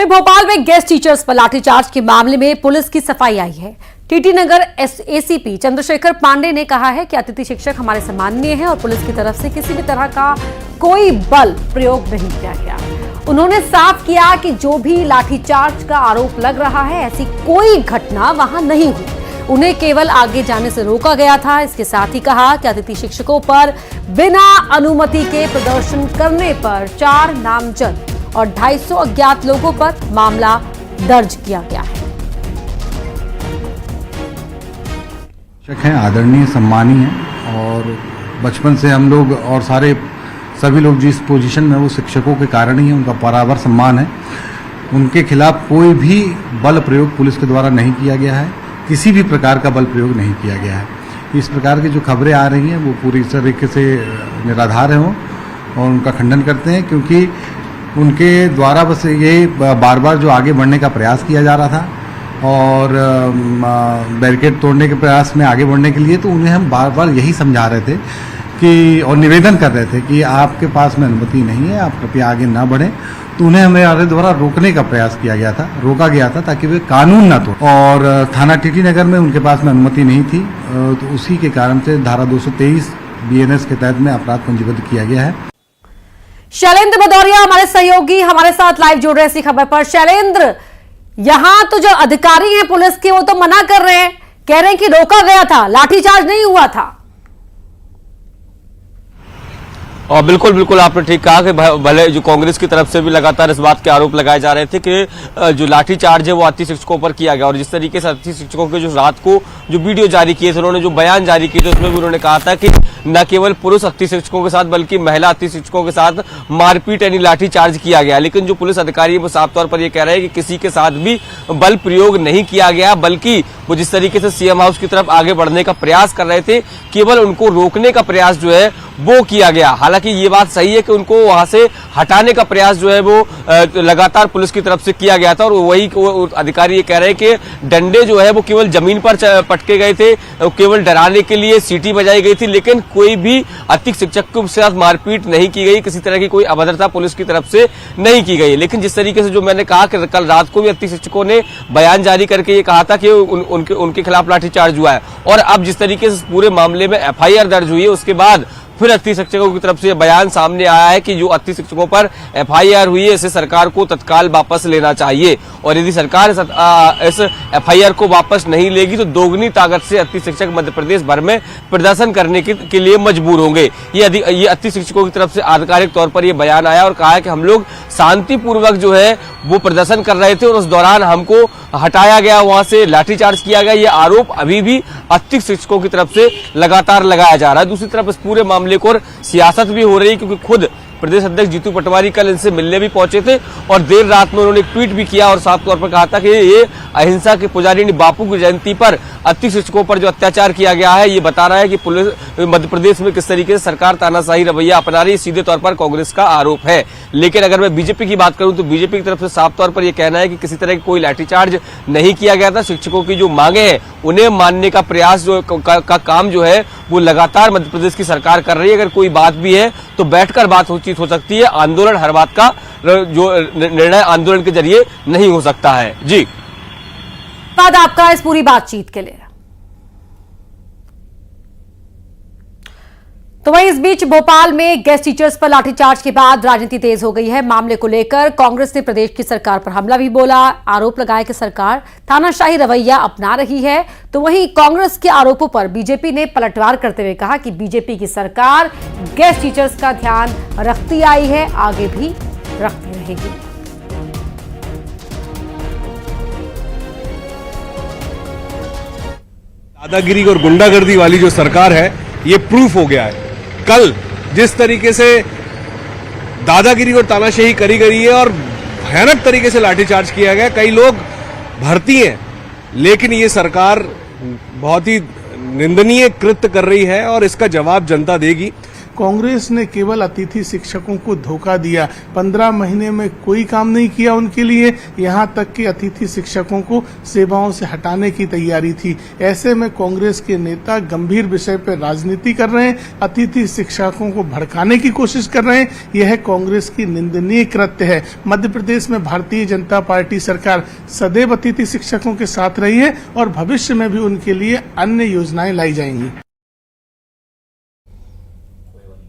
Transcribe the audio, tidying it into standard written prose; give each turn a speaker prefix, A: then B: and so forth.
A: वहीं भोपाल में guest teachers पर लाठीचार्ज के मामले में पुलिस की सफाई आई है। टीटी नगर एसीपी चंद्रशेखर पांडे ने कहा है कि अतिथि शिक्षक हमारे सम्माननीय हैं और पुलिस की तरफ से किसी भी तरह का कोई बल प्रयोग नहीं किया गया। उन्होंने साफ किया कि जो भी लाठीचार्ज का आरोप लग रहा है, ऐसी कोई घटना वहां नहीं हुई। उन्हें केवल आगे जाने से रोका गया था। इसके साथ ही कहा कि अतिथि शिक्षकों पर बिना अनुमति के प्रदर्शन करने पर 4 नामजद और 250 अज्ञात लोगों पर मामला दर्ज किया गया है।
B: शिक्षक हैं, आदरणीय, सम्मानीय हैं और बचपन से हम लोग और सभी लोग जिस पोजीशन में वो शिक्षकों के कारण ही उनका बराबर सम्मान है। उनके खिलाफ कोई भी बल प्रयोग पुलिस के द्वारा नहीं किया गया है, किसी भी प्रकार का बल प्रयोग नहीं किया गया है। इस प्रकार की जो खबरें आ रही हैं वो पूरी तरीके से निराधार हैं और उनका खंडन करते हैं, क्योंकि उनके द्वारा बस ये बार बार जो आगे बढ़ने का प्रयास किया जा रहा था और बैरिकेड तोड़ने के प्रयास में आगे बढ़ने के लिए, तो उन्हें हम बार बार यही समझा रहे थे कि और निवेदन कर रहे थे कि आपके पास में अनुमति नहीं है, आप कृपया आगे ना बढ़ें। तो उन्हें हमारे द्वारा रोकने का प्रयास किया गया था, रोका गया था ताकि वे कानून ना तोड़। और थाना टीटी नगर में उनके पास में अनुमति नहीं थी, तो उसी के कारण से धारा 223 BNS के तहत में अपराध पंजीबद्ध किया गया है।
A: शैलेंद्र भदौरिया हमारे सहयोगी हमारे साथ लाइव जुड़ रहे हैं इसी खबर पर। शैलेंद्र, यहां तो जो अधिकारी हैं पुलिस के, वो तो मना कर रहे हैं, कह रहे हैं कि रोका गया था, लाठीचार्ज नहीं हुआ था।
C: और बिल्कुल आपने ठीक कहा कि भले जो कांग्रेस की तरफ से भी लगातार इस बात के आरोप लगाए जा रहे थे कि जो लाठीचार्ज है वो अतिथि शिक्षकों पर किया गया, और जिस तरीके से अतिथि शिक्षकों के जो रात को जो वीडियो जारी किए थे, उन्होंने जो बयान जारी किए थे, उसमें भी उन्होंने कहा था कि न केवल पुरुष अतिथि शिक्षकों के साथ बल्कि महिला अतिथि शिक्षकों के साथ मारपीट यानी लाठीचार्ज किया गया। लेकिन जो पुलिस अधिकारी है वो साफ तौर पर यह कह रहे हैं कि किसी के साथ भी बल प्रयोग नहीं किया गया, बल्कि वो जिस तरीके से सीएम हाउस की तरफ आगे बढ़ने का प्रयास कर रहे थे, केवल उनको रोकने का प्रयास जो है वो किया गया। हालांकि ये बात सही है कि उनको वहां से हटाने का प्रयास जो है वो लगातार पुलिस की तरफ से किया गया था, और वही अधिकारी ये कह रहे हैं कि डंडे जो है वो केवल जमीन पर पटके गए थे, केवल डराने के लिए सीटी बजाई गई थी, लेकिन कोई भी अतिथि शिक्षक के साथ मारपीट नहीं की गई, किसी तरह की कोई अभद्रता पुलिस की तरफ से नहीं की गई। लेकिन जिस तरीके से जो मैंने कहा कि कल रात को भी अतिथि शिक्षकों ने बयान जारी करके ये कहा था कि उनके खिलाफ लाठीचार्ज हुआ है, और अब जिस तरीके से पूरे मामले में FIR दर्ज हुई है, उसके बाद फिर अतिथि शिक्षकों की तरफ से बयान सामने आया है कि जो अतिथि शिक्षकों पर FIR हुई है, इसे सरकार को तत्काल वापस लेना चाहिए, और यदि सरकार इस FIR को वापस नहीं लेगी तो दोगुनी ताकत से अतिथि शिक्षक मध्य प्रदेश भर में प्रदर्शन करने के लिए मजबूर होंगे। ये अतिथि शिक्षकों की तरफ से आधिकारिक तौर पर यह बयान आया और कहा है कि हम लोग शांतिपूर्वक जो है वो प्रदर्शन कर रहे थे और उस दौरान हमको हटाया गया, वहां से लाठीचार्ज किया गया। ये आरोप अभी भी अतिथि शिक्षकों की तरफ से लगातार लगाया जा रहा है। दूसरी तरफ इस पूरे मामले को सियासत भी हो रही है, क्योंकि खुद प्रदेश अध्यक्ष जीतू पटवारी कल इनसे मिलने भी पहुंचे थे और देर रात में उन्होंने एक ट्वीट भी किया और साफ तौर पर कहा था कि ये अहिंसा के पुजारी बापू की जयंती पर अतिथि शिक्षकों पर जो अत्याचार किया गया है, ये बता रहा है कि पुलिस मध्य प्रदेश में किस तरीके से सरकार तानाशाही रवैया अपना रही है, सीधे तौर पर कांग्रेस का आरोप है। लेकिन अगर मैं बीजेपी की बात करूं तो बीजेपी की तरफ से साफ तौर पर यह कहना है कि किसी तरह की कोई लाठीचार्ज नहीं किया गया था। शिक्षकों की जो मांगे हैं उन्हें मानने का प्रयास का काम जो है वो लगातार मध्य प्रदेश की सरकार कर रही है। अगर कोई बात भी है तो बैठकर बात हो सकती है, आंदोलन हर बात का जो निर्णय आंदोलन के जरिए नहीं हो सकता है। जी,
A: धन्यवाद आपका इस पूरी बातचीत के लिए। तो वहीं इस बीच भोपाल में गेस्ट टीचर्स पर लाठीचार्ज के बाद राजनीति तेज हो गई है। मामले को लेकर कांग्रेस ने प्रदेश की सरकार पर हमला भी बोला, आरोप लगाया कि सरकार तानाशाही रवैया अपना रही है। तो वहीं कांग्रेस के आरोपों पर बीजेपी ने पलटवार करते हुए कहा कि बीजेपी की सरकार गेस्ट टीचर्स का ध्यान रखती आई है, आगे भी रखती रहेगी।
D: दादागिरी और गुंडागर्दी वाली जो सरकार है, ये प्रूफ हो गया है। कल जिस तरीके से दादागिरी और तानाशाही करी गई है और भयानक तरीके से लाठीचार्ज किया गया, कई लोग भर्ती हैं, लेकिन ये सरकार बहुत ही निंदनीय कृत्य कर रही है और इसका जवाब जनता देगी।
E: कांग्रेस ने केवल अतिथि शिक्षकों को धोखा दिया। 15 महीने में कोई काम नहीं किया उनके लिए, यहां तक कि अतिथि शिक्षकों को सेवाओं से हटाने की तैयारी थी। ऐसे में कांग्रेस के नेता गंभीर विषय पर राजनीति कर रहे हैं, अतिथि शिक्षकों को भड़काने की कोशिश कर रहे हैं। यह कांग्रेस की निंदनीय कृत्य है। मध्य प्रदेश में भारतीय जनता पार्टी सरकार सदैव अतिथि शिक्षकों के साथ रही है और भविष्य में भी उनके लिए अन्य योजनाएं लाई जाएंगी।